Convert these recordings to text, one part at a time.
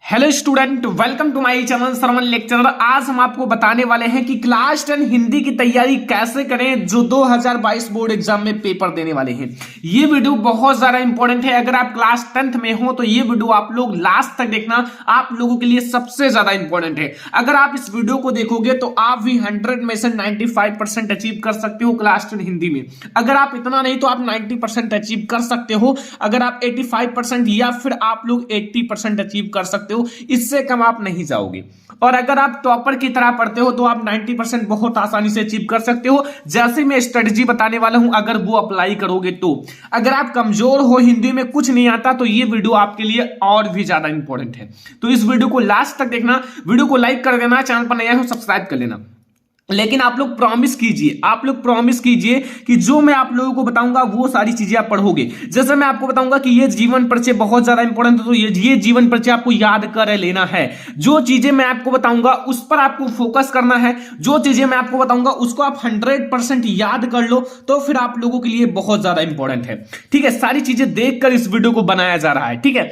Hello student, welcome to my channel Sarvan lecturer. आज हम आपको बताने वाले हैं कि क्लास 10 हिंदी की तैयारी कैसे करें जो 2022 बोर्ड एग्जाम में पेपर देने वाले हैं। ये वीडियो बहुत ज्यादा इंपॉर्टेंट है। अगर आप क्लास 10th में हो तो ये वीडियो आप लोग लास्ट तक देखना, आप लोगों के लिए सबसे ज्यादा इंपॉर्टेंट है। अगर आप इस वीडियो को देखोगे तो आप भी 100 में से 95% अचीव कर सकते हो क्लास 10 हिंदी में। अगर आप इतना नहीं तो आप 90% अचीव कर सकते हो। अगर आप 85% या फिर आप लोग 80% अचीव कर सकते हो, इससे कम आप नहीं जाओगे। और अगर आप टॉपर की तरह पढ़ते हो तो आप 90% बहुत आसानी से अचीव कर सकते हो, जैसे मैं स्ट्रेटजी बताने वाला हूं। अगर वो अप्लाई करोगे तो अगर आप कमजोर हो, हिंदी में कुछ नहीं आता, तो ये वीडियो आपके लिए और भी ज्यादा इंपॉर्टेंट है। तो इस वीडियो को लास्ट तक देखना, वीडियो को लाइक कर देना, चैनल पर नया हो सब्सक्राइब कर लेना। लेकिन आप लोग प्रॉमिस कीजिए कि जो मैं आप लोगों को बताऊंगा वो सारी चीजें आप पढ़ोगे। जैसे मैं आपको बताऊंगा कि ये जीवन परिचय बहुत ज्यादा इंपॉर्टेंट है, तो ये जीवन परिचय आपको याद कर लेना है। जो चीजें मैं आपको बताऊंगा उस पर आपको फोकस करना है। जो चीजें मैं आपको बताऊंगा उसको आप 100% याद कर लो, तो फिर आप लोगों के लिए बहुत ज्यादा इंपॉर्टेंट है। ठीक है, सारी चीजें देखकर इस वीडियो को बनाया जा रहा है। ठीक है,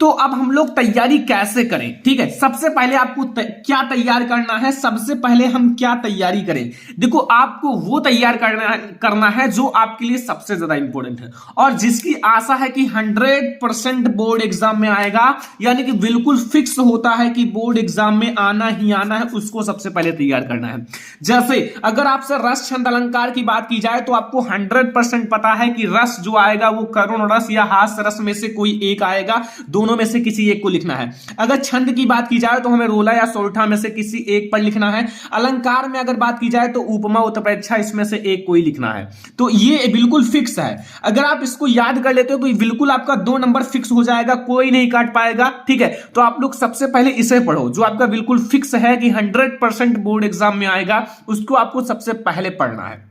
तो अब हम लोग तैयारी कैसे करें। ठीक है, सबसे पहले आपको क्या तैयार करना है। सबसे पहले हम क्या तैयारी करें, देखो आपको वो तैयार करना है जो आपके लिए सबसे ज्यादा इंपॉर्टेंट है और जिसकी आशा है कि 100% बोर्ड एग्जाम में आएगा, यानी कि बिल्कुल फिक्स होता है कि बोर्ड एग्जाम में आना ही आना है, उसको सबसे पहले तैयार करना है। जैसे अगर आपसे रस छंद अलंकार की बात की जाए तो आपको 100% पता है कि रस जो आएगा वो करुण रस या हास्य रस में से कोई एक आएगा, दोनों में से किसी एक को लिखना है। अगर छंद की बात की जाए तो हमें रोला या सोरठा में से किसी एक पर लिखना है। अलंकार में अगर बात की जाए तो उपमा उत्प्रेक्षा, इसमें से एक कोई लिखना है। तो ये बिल्कुल फिक्स है। अगर आप इसको याद कर लेते हो तो बिल्कुल आपका 2 नंबर फिक्स हो जाएगा, कोई नहीं काट पाएगा। ठीक है, तो आप लोग सबसे पहले इसे पढ़ो जो आपका बिल्कुल फिक्स है कि 100% बोर्ड एग्जाम में आएगा, उसको आपको सबसे पहले पढ़ना है।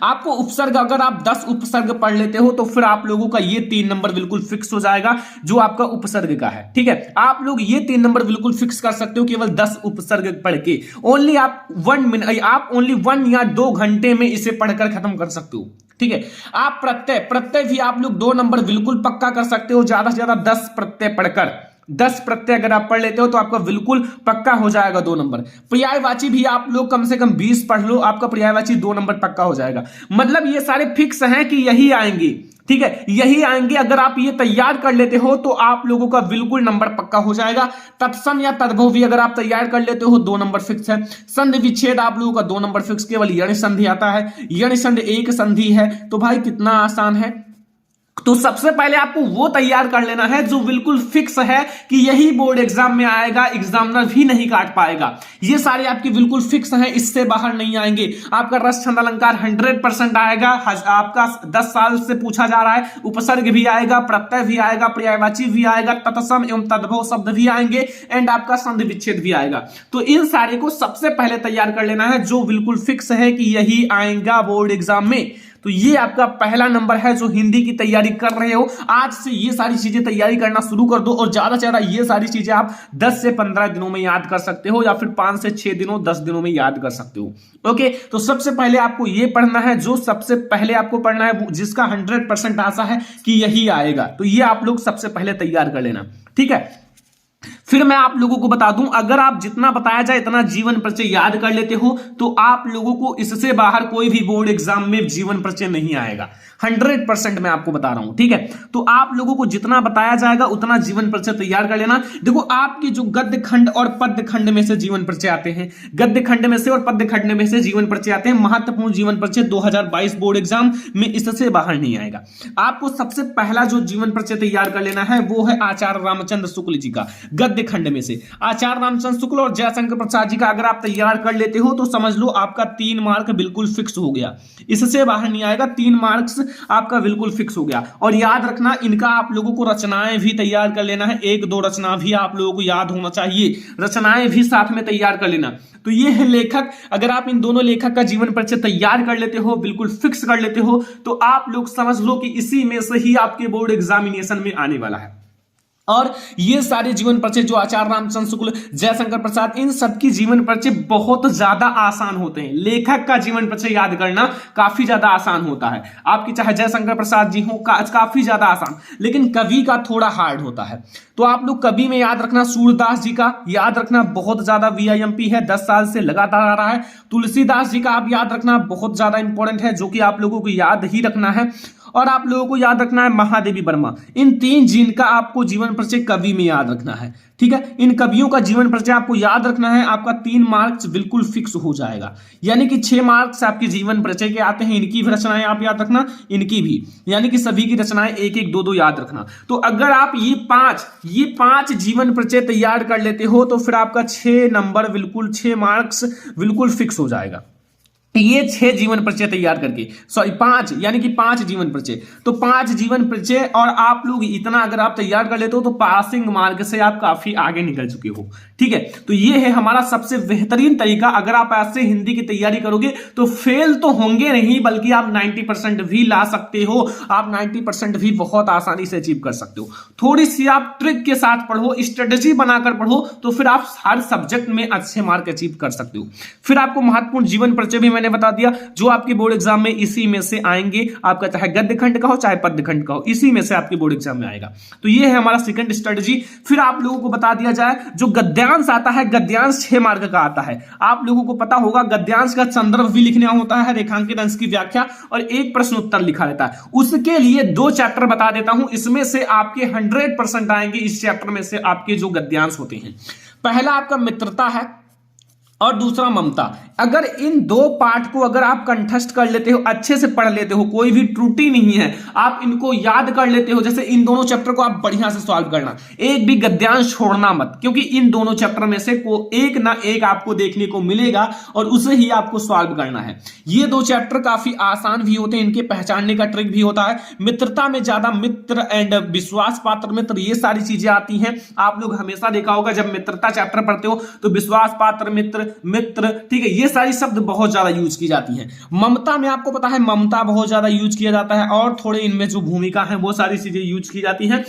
आपको उपसर्ग, अगर आप 10 उपसर्ग पढ़ लेते हो तो फिर आप लोगों का ये 3 नंबर बिल्कुल फिक्स हो जाएगा जो आपका उपसर्ग का है। ठीक है, आप लोग ये 3 नंबर बिल्कुल फिक्स कर सकते हो केवल 10 उपसर्ग पढ़ के। ओनली आप 1 मिनट, आप ओनली 1 या 2 घंटे में इसे पढ़कर खत्म कर सकते हो। ठीक है, आप प्रत्यय भी आप लोग 2 नंबर बिल्कुल पक्का कर सकते हो। ज्यादा से ज्यादा 10 प्रत्यय पढ़कर, 10 प्रत्यय अगर आप पढ़ लेते हो तो आपका बिल्कुल पक्का हो जाएगा 2 नंबर। पर्यायवाची भी आप लोग कम से कम 20 पढ़ लो, आपका पर्यायवाची 2 नंबर पक्का हो जाएगा। मतलब ये सारे फिक्स हैं कि यही आएंगे। ठीक है, यही आएंगे। अगर आप ये तैयार कर लेते हो तो आप लोगों का बिल्कुल नंबर पक्का हो जाएगा। तत्सम या तद्भव भी अगर आप तैयार कर लेते हो 2 नंबर फिक्स है। संधि विच्छेद आप लोगों का 2 नंबर फिक्स, केवल यण संधि आता है, यण संधि एक संधि है। तो भाई कितना आसान है। तो सबसे पहले आपको वो तैयार कर लेना है जो बिल्कुल फिक्स है कि यही बोर्ड एग्जाम में आएगा, एग्जामिनर भी नहीं काट पाएगा। ये सारे आपके बिल्कुल फिक्स हैं, इससे बाहर नहीं आएंगे। आपका रस छंद अलंकार 100% आएगा। आपका 10 साल से पूछा जा रहा है। उपसर्ग भी आएगा, प्रत्यय भी आएगा, पर्यायवाची भी आएगा, तत्सम एवं तद्भव शब्द भी आएंगे, एंड आपका संधि विच्छेद भी आएगा। तो इन सारे को सबसे पहले तैयार कर लेना है जो बिल्कुल फिक्स है कि यही आएगा बोर्ड एग्जाम में। तो ये आपका पहला नंबर है जो हिंदी की तैयारी कर रहे हो। आज से ये सारी चीजें तैयारी करना शुरू कर दो और ज्यादा से ज्यादा ये सारी चीजें आप 10 से 15 दिनों में याद कर सकते हो, या फिर 5 से 6 दिनों 10 दिनों में याद कर सकते हो। ओके, तो सबसे पहले आपको ये पढ़ना है जो सबसे पहले आपको पढ़ना है, जिसका 100% आशा है कि यही आएगा। तो ये आप लोग सबसे पहले तैयार कर लेना। ठीक है, फिर मैं आप लोगों को बता दूं, अगर आप जितना बताया जाए इतना जीवन परिचय याद कर लेते हो तो आप लोगों को इससे बाहर कोई भी बोर्ड एग्जाम में जीवन परिचय नहीं आएगा। 100% मैं आपको बता रहा हूं। ठीक है, तो आप लोगों को जितना बताया जाएगा उतना जीवन परिचय तैयार कर लेना। देखो आपके जो गद्य खंड और पद्य खंड में से जीवन परिचय आते हैं, गद्य खंड में से और पद्य खंड में से जीवन परिचय आते हैं। महत्वपूर्ण जीवन परिचय 2022 बोर्ड एग्जाम में इससे बाहर नहीं आएगा। आपको सबसे पहला जो जीवन परिचय तैयार कर लेना है वो है आचार्य रामचंद्र शुक्ल जी का, गद्य खंड में से। आचार्य रामचंद्र शुक्ल और जयशंकर प्रसाद जी का अगर आप तैयार कर लेते हो तो समझ लो आपका 3 मार्क बिल्कुल फिक्स हो गया, इससे बाहर नहीं आएगा। 3 मार्क्स आपका बिल्कुल फिक्स हो गया। और याद रखना, इनका आप लोगों को रचनाएं भी तैयार कर लेना है। 1-2 रचना भी आप लोगों को याद होना चाहिए, रचनाएं भी साथ में तैयार कर लेना। तो ये है लेखक। अगर आप इन दोनों लेखक का जीवन परिचय तैयार कर लेते हो, बिल्कुल फिक्स कर लेते हो, तो आप लोग समझ लो कि इसी में से ही आपके बोर्ड एग्जामिनेशन में आने वाला है। और ये सारे जीवन परिचय जो आचार्य रामचंद्र शुक्ल, जयशंकर प्रसाद, इन सबकी जीवन परिचय बहुत ज्यादा आसान होते हैं। लेखक का जीवन परिचय याद करना काफी ज्यादा आसान होता है, आपकी चाहे जयशंकर प्रसाद जी हो काफी ज्यादा आसान, लेकिन कवि का थोड़ा हार्ड होता है। तो आप लोग कवि में याद रखना सूरदास जी का याद रखना बहुत ज्यादा वीआईएमपी है, 10 साल से लगातार आ रहा है। तुलसीदास जी का आप याद रखना बहुत ज्यादा इंपॉर्टेंट है, जो कि आप लोगों को याद ही रखना है। और आप लोगों को याद रखना है महादेवी वर्मा, इन 3 जिनका आपको जीवन परिचय कवि में याद रखना है। ठीक है, इन कवियों का जीवन परिचय आपको याद रखना है, आपका 3 मार्क्स बिल्कुल फिक्स हो जाएगा। यानी कि 6 मार्क्स आपके जीवन परिचय के आते हैं, इनकी भी रचनाएं आप याद रखना, इनकी भी, यानी कि सभी की रचनाएं 1-1, 2-2 याद रखना। तो अगर आप ये पांच जीवन परिचय तैयार कर लेते हो तो फिर आपका 6 नंबर बिल्कुल 6 मार्क्स बिल्कुल फिक्स हो जाएगा। ये 6 जीवन परिचय तैयार करके, सॉरी 5, यानी कि 5 जीवन परिचय, तो 5 जीवन परिचय और आप लोग इतना अगर आप तैयार कर लेते हो तो पासिंग मार्क से आप काफी आगे निकल चुके हो। ठीक है, तो ये है हमारा सबसे बेहतरीन तरीका। अगर आप ऐसे हिंदी की तैयारी करोगे तो फेल तो होंगे नहीं, बल्कि आप 90% भी ला सकते हो। आप 90% भी बहुत आसानी से अचीव कर सकते हो। थोड़ी सी आप ट्रिक के साथ पढ़ो, स्ट्रेटेजी बनाकर पढ़ो, तो फिर आप हर सब्जेक्ट में अच्छे मार्क अचीव कर सकते हो। फिर आपको महत्वपूर्ण जीवन परिचय भी मैंने बता दिया, जो आपके बोर्ड एग्जाम में इसी में से आएंगे। आपका चाहे गद्य खंड का हो चाहे पद्य खंड का हो, इसी में से आपके बोर्ड एग्जाम में आएगा। तो ये है हमारा सेकंड स्ट्रेटजी। फिर आप लोगों को बता दिया जाए, जो गद्यांश आता है, गद्यांश 6 मार्क का आता है। आप लोगों को पता होगा गद्यांश का संदर्भ भी लिखना होता है, रेखांकित अंश की व्याख्या और एक प्रश्न उत्तर लिखा रहता है। उसके लिए 2 चैप्टर बता देता हूं, इसमें से आपके 100% आएंगे। इस चैप्टर में से आपके जो गद्यांश होते हैं, पहला आपका मित्रता है और दूसरा ममता। अगर इन 2 पाठ को अगर आप कंठस्थ कर लेते हो, अच्छे से पढ़ लेते हो, कोई भी त्रुटि नहीं है, आप इनको याद कर लेते हो, जैसे इन दोनों चैप्टर को आप बढ़िया से सॉल्व करना, एक भी गद्यांश छोड़ना मत, क्योंकि इन दोनों चैप्टर में से एक ना एक आपको देखने को मिलेगा और उसे ही आपको सॉल्व करना है। ये 2 चैप्टर काफी आसान भी होते हैं, इनके पहचानने का ट्रिक भी होता है। मित्रता में ज्यादा मित्र एंड विश्वास पात्र मित्र, ये सारी चीजें आती हैं। आप लोग हमेशा देखा होगा जब मित्रता चैप्टर पढ़ते हो तो विश्वास पात्र मित्र, ठीक है, ये सारी शब्द बहुत ज्यादा यूज की जाती हैं। ममता में आपको पता है ममता बहुत ज्यादा यूज किया जाता है, और थोड़े इनमें जो भूमिका है वो सारी चीजें यूज की जाती हैं।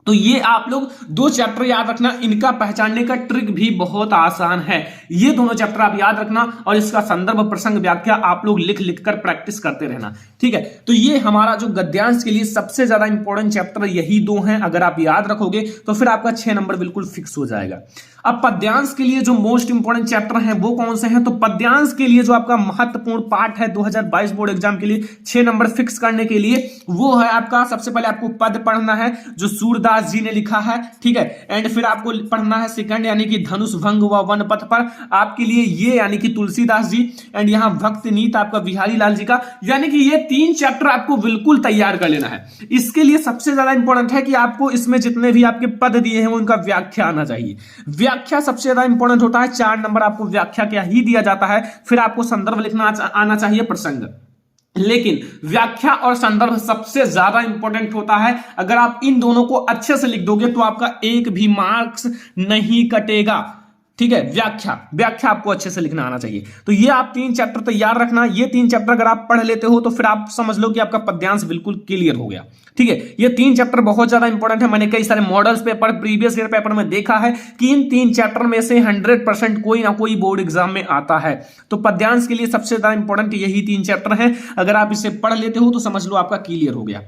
तो ये आप लोग 2 चैप्टर याद रखना, इनका पहचानने का ट्रिक भी बहुत आसान है। ये दोनों चैप्टर आप याद रखना और इसका संदर्भ प्रसंग व्याख्या आप लोग लिख कर प्रैक्टिस करते रहना। ठीक है, तो ये हमारा जो गद्यांश के लिए सबसे ज्यादा इंपॉर्टेंट चैप्टर यही 2 हैं। अगर आप याद रखोगे तो फिर आपका 6 नंबर बिल्कुल फिक्स हो जाएगा। अब पद्यांश के लिए जो मोस्ट इंपॉर्टेंट चैप्टर हैं वो कौन से हैं? तो पद्यांश के लिए जो आपका महत्वपूर्ण पार्ट है 2022 बोर्ड एग्जाम के लिए 6 नंबर फिक्स करने के लिए, वो है आपका, सबसे पहले आपको पद पढ़ना है जो सूरदास जी ने लिखा है। ठीक है, एंड फिर आपको पढ़ना है सेकंड, यानी कि धनुष भंग व वन पथ पर, आपके लिए ये यानी कि तुलसीदास जी, एंड यहाँ भक्त नीत आपका बिहारी लाल जी का। यानी कि ये 3 चैप्टर आपको बिल्कुल तैयार कर लेना है। इसके लिए सबसे ज्यादा इंपॉर्टेंट है कि आपको इसमें जितने भी आपके पद दिए हैं उनका व्याख्या आना चाहिए। व्याख्या सबसे ज्यादा इंपॉर्टेंट होता है, 4 नंबर आपको व्याख्या क्या ही दिया जाता है। फिर आपको संदर्भ लिखना आना चाहिए, प्रसंग, लेकिन व्याख्या और संदर्भ सबसे ज्यादा इंपॉर्टेंट होता है। अगर आप इन दोनों को अच्छे से लिख दोगे तो आपका एक भी मार्क्स नहीं कटेगा। ठीक है, व्याख्या आपको अच्छे से लिखना आना चाहिए। तो ये आप 3 चैप्टर तैयार रखना। ये 3 चैप्टर अगर आप पढ़ लेते हो तो फिर आप समझ लो कि आपका पद्यांश बिल्कुल क्लियर हो गया। ठीक है, ये 3 चैप्टर बहुत ज्यादा इंपॉर्टेंट है। मैंने कई सारे models paper, previous year paper में देखा है कि इन 3 चैप्टर में से 100% कोई ना कोई बोर्ड एग्जाम में आता है। तो पद्यांश के लिए सबसे ज्यादा इंपॉर्टेंट यही 3 चैप्टर हैं। अगर आप इसे पढ़ लेते हो तो समझ लो आपका क्लियर हो गया।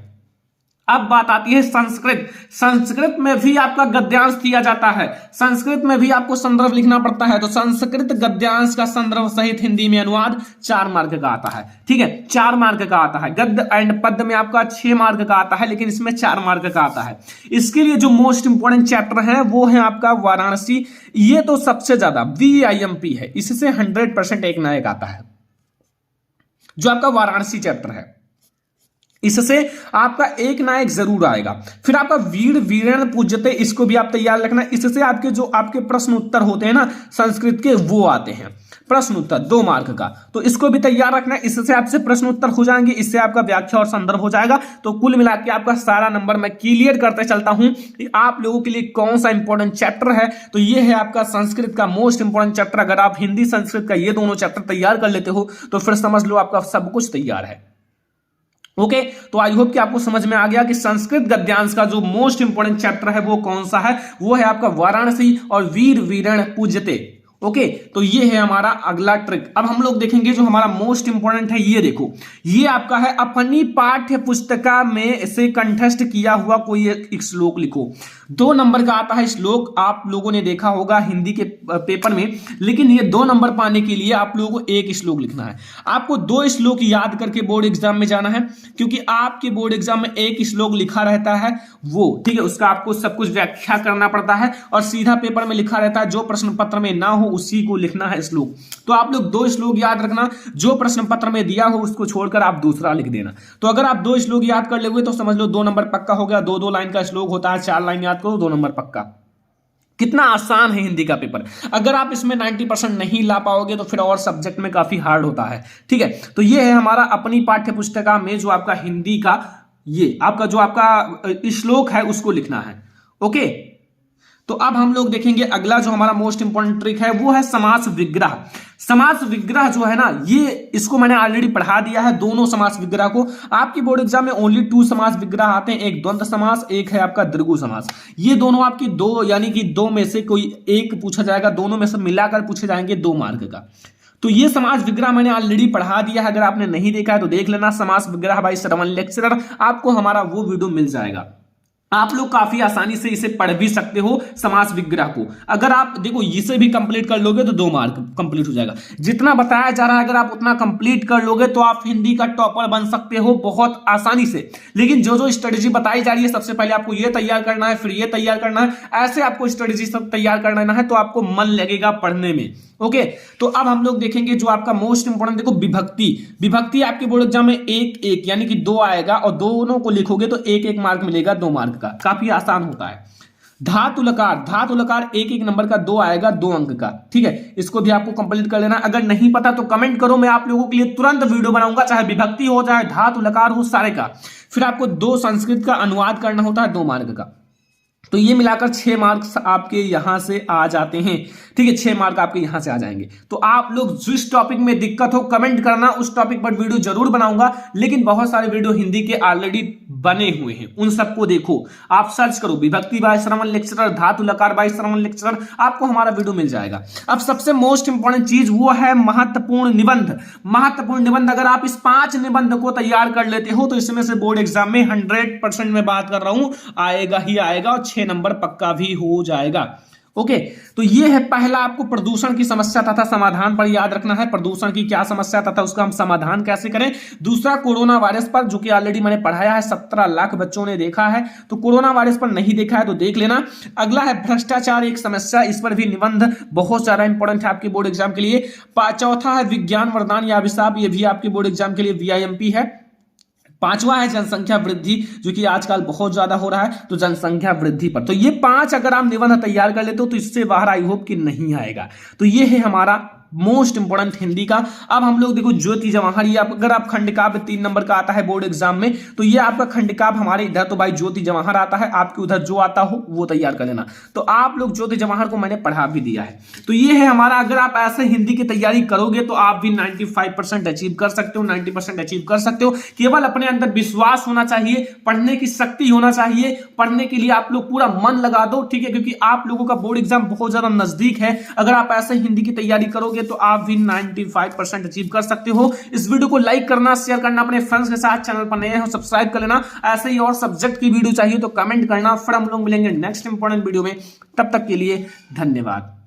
अब बात आती है संस्कृत। संस्कृत में भी आपका गद्यांश दिया जाता है, संस्कृत में भी आपको संदर्भ लिखना पड़ता है। तो संस्कृत गद्यांश का संदर्भ सहित हिंदी में अनुवाद 4 मार्क का आता है। ठीक है, 4 मार्क का आता है। गद्य एंड पद्य में आपका 6 मार्क का आता है, लेकिन इसमें 4 मार्क का आता है। इसके लिए जो मोस्ट इंपोर्टेंट चैप्टर है वो है आपका वाराणसी। ये तो सबसे ज्यादा VIMP है, इससे 100% एक ना एक आता है, जो आपका वाराणसी चैप्टर है। इससे आपका एक ना एक जरूर आएगा। फिर आपका वीर वीरेण पूज्यते, इसको भी आप तैयार रखना। इससे आपके जो आपके प्रश्न उत्तर होते हैं ना संस्कृत के, वो आते हैं प्रश्न उत्तर 2 मार्क का। तो इसको भी तैयार रखना, इससे आपसे प्रश्न उत्तर हो जाएंगे, इससे आपका व्याख्या और संदर्भ हो जाएगा। तो कुल मिला के आपका सारा नंबर मैं क्लियर करते चलता हूं कि आप लोगों के लिए कौन सा इंपॉर्टेंट चैप्टर है। तो ये है आपका संस्कृत का मोस्ट इंपॉर्टेंट चैप्टर। अगर आप हिंदी संस्कृत का ये दोनों चैप्टर तैयार कर लेते हो तो फिर समझ लो आपका सब कुछ तैयार है। ओके, तो आई होप कि आपको समझ में आ गया कि संस्कृत गद्यांश का जो मोस्ट इंपोर्टेंट चैप्टर है वो कौन सा है, वो है आपका वाराणसी और वीर वीरण पूज्यते। ओके, तो ये है हमारा अगला ट्रिक। अब हम लोग देखेंगे जो हमारा मोस्ट इंपोर्टेंट है, ये देखो, ये आपका है अपनी पाठ्य पुस्तिका में से कंठस्थ किया हुआ कोई एक श्लोक लिखो। 2 नंबर का आता है श्लोक, आप लोगों ने देखा होगा हिंदी के पेपर में, लेकिन ये 2 नंबर पाने के लिए आप लोगों को एक श्लोक लिखना है। आपको 2 श्लोक याद करके बोर्ड एग्जाम में जाना है, क्योंकि आपके बोर्ड एग्जाम में एक श्लोक लिखा रहता है वो, ठीक है, उसका आपको सब कुछ व्याख्या करना पड़ता है और सीधा पेपर में लिखा रहता है, जो प्रश्न पत्र में ना हो उसी को लिखना है श्लोक। तो आप लोग 2 श्लोक याद रखना, जो प्रश्न पत्र में दिया हो उसको छोड़कर आप दूसरा लिख देना। तो अगर आप 2 श्लोक याद कर लोगे तो समझ लो 2 नंबर पक्का हो गया। 2-2 लाइन का श्लोक होता है, 4 लाइन याद करो, 2 नंबर पक्का। कितना आसान है हिंदी का पेपर। अगर आप इसमें 90% नहीं ला पाओगे तो फिर और सब्जेक्ट में काफी हार्ड होता है, ठीक है। तो ये है हमारा अपनी पाठ्य पुस्तिका में जो आपका हिंदी का ये आपका जो आपका श्लोक है उसको लिखना है। ओके, तो अब हम लोग देखेंगे अगला जो हमारा मोस्ट इंपोर्टेंट ट्रिक है वो है समास विग्रह। समास विग्रह जो है ना, ये इसको मैंने ऑलरेडी पढ़ा दिया है, दोनों समास विग्रह को। आपकी बोर्ड एग्जाम में ओनली 2 समास विग्रह आते हैं, एक द्वंद्व समास, एक है आपका द्विगु समास। ये दोनों आपकी 2 यानी कि 2 में से कोई एक पूछा जाएगा, दोनों में से मिलाकर पूछे जाएंगे 2 मार्क का। तो ये समास विग्रह मैंने ऑलरेडी पढ़ा दिया है, अगर आपने नहीं देखा है तो देख लेना, समास विग्रह बाय श्रवण लेक्चरर, आपको हमारा वो वीडियो मिल जाएगा। आप लोग काफी आसानी से इसे पढ़ भी सकते हो समास विग्रह को। अगर आप देखो इसे भी कंप्लीट कर लोगे तो 2 मार्क कंप्लीट हो जाएगा। जितना बताया जा रहा है अगर आप उतना कंप्लीट कर लोगे तो आप हिंदी का टॉपर बन सकते हो बहुत आसानी से। लेकिन जो जो स्ट्रेटेजी बताई जा रही है, सबसे पहले आपको ये तैयार करना है, फिर ये तैयार करना है, ऐसे आपको स्ट्रेटेजी सब तैयार करना है, तो आपको मन लगेगा पढ़ने में। ओके, तो अब हम लोग देखेंगे जो आपका मोस्ट इंपोर्टेंट, देखो विभक्ति। विभक्ति आपके बोर्ड एग्जाम में 1-1 यानी कि 2 आएगा और दोनों को लिखोगे तो 1-1 मार्क मिलेगा 2 मार्क का, काफी आसान होता है। धातु लकार, धातु लकार 1-1 नंबर का 2 आएगा 2 अंक का, ठीक है, इसको भी आपको कंप्लीट कर लेना। अगर नहीं पता तो कमेंट करो, मैं आप लोगों के लिए तुरंत वीडियो बनाऊंगा, चाहे विभक्ति हो चाहे धातु लकार हो, सारे का। फिर आपको 2 संस्कृत का अनुवाद करना होता है 2 मार्क का। तो ये मिलाकर 6 मार्क्स आपके यहां से आ जाते हैं, ठीक है, 6 मार्क आपके यहां से आ जाएंगे। तो आप लोग जिस टॉपिक में दिक्कत हो कमेंट करना, उस टॉपिक पर वीडियो जरूर बनाऊंगा। लेकिन बहुत सारे वीडियो हिंदी के ऑलरेडी बने हुए हैं, उन सबको देखो, आप सर्च करो विभक्ति बाय श्रवण लेक्चरर, धातु लकार बाय श्रवण लेक्चरर, आपको हमारा वीडियो मिल जाएगा। अब सबसे मोस्ट इंपोर्टेंट चीज वो है महत्वपूर्ण निबंध। महत्वपूर्ण निबंध, अगर आप इस 5 निबंध को तैयार कर लेते हो तो इसमें से बोर्ड एग्जाम में 100% में बात कर रहा हूं आएगा ही आएगा और 6 नंबर पक्का भी हो जाएगा। ओके, तो ये है पहला, आपको प्रदूषण की समस्या तथा समाधान पर याद रखना है, प्रदूषण की क्या समस्या तथा उसका हम समाधान कैसे करें। दूसरा कोरोना वायरस पर, जो कि ऑलरेडी मैंने पढ़ाया है, 17 लाख बच्चों ने देखा है, तो कोरोना वायरस पर नहीं देखा है तो देख लेना। अगला है भ्रष्टाचार एक समस्या, इस पर भी निबंध बहुत ज्यादा इंपॉर्टेंट है आपके बोर्ड एग्जाम के लिए। चौथा है विज्ञान वरदान या अभिशाप, ये भी आपके बोर्ड एग्जाम के लिए VIMP है। 5वां है जनसंख्या वृद्धि, जो कि आजकल बहुत ज्यादा हो रहा है, तो जनसंख्या वृद्धि पर। तो ये 5 अगर आप निबंध तैयार कर लेते हो तो इससे बाहर आई होप कि नहीं आएगा। तो ये है हमारा मोस्ट इंपोर्टेंट हिंदी का। अब हम लोग देखो ज्योति जवाहर, ये अगर आप खंडकाव्य 3 नंबर का आता है बोर्ड एग्जाम में, तो ये आपका खंडकाव्य हमारे इधर तो भाई ज्योति जवाहर आता है, आपके उधर जो आता हो वो तैयार कर लेना। तो आप लोग ज्योति जवाहर को मैंने पढ़ा भी दिया है। तो ये है हमारा, अगर आप ऐसे हिंदी की तैयारी करोगे तो आप भी 95% अचीव कर सकते हो, 90% अचीव कर सकते हो। केवल अपने अंदर विश्वास होना चाहिए, पढ़ने की शक्ति होना चाहिए, पढ़ने के लिए आप लोग पूरा मन लगा दो, ठीक है, क्योंकि आप लोगों का बोर्ड एग्जाम बहुत ज्यादा नजदीक है। अगर आप ऐसे हिंदी की तैयारी करोगे तो आप भी 95% अचीव कर सकते हो। इस वीडियो को लाइक करना, शेयर करना अपने फ्रेंड्स के साथ, चैनल पर नए हो सब्सक्राइब कर लेना। ऐसे ही और सब्जेक्ट की वीडियो चाहिए तो कमेंट करना। फिर हम लोग मिलेंगे नेक्स्ट इंपॉर्टेंट वीडियो में, तब तक के लिए धन्यवाद।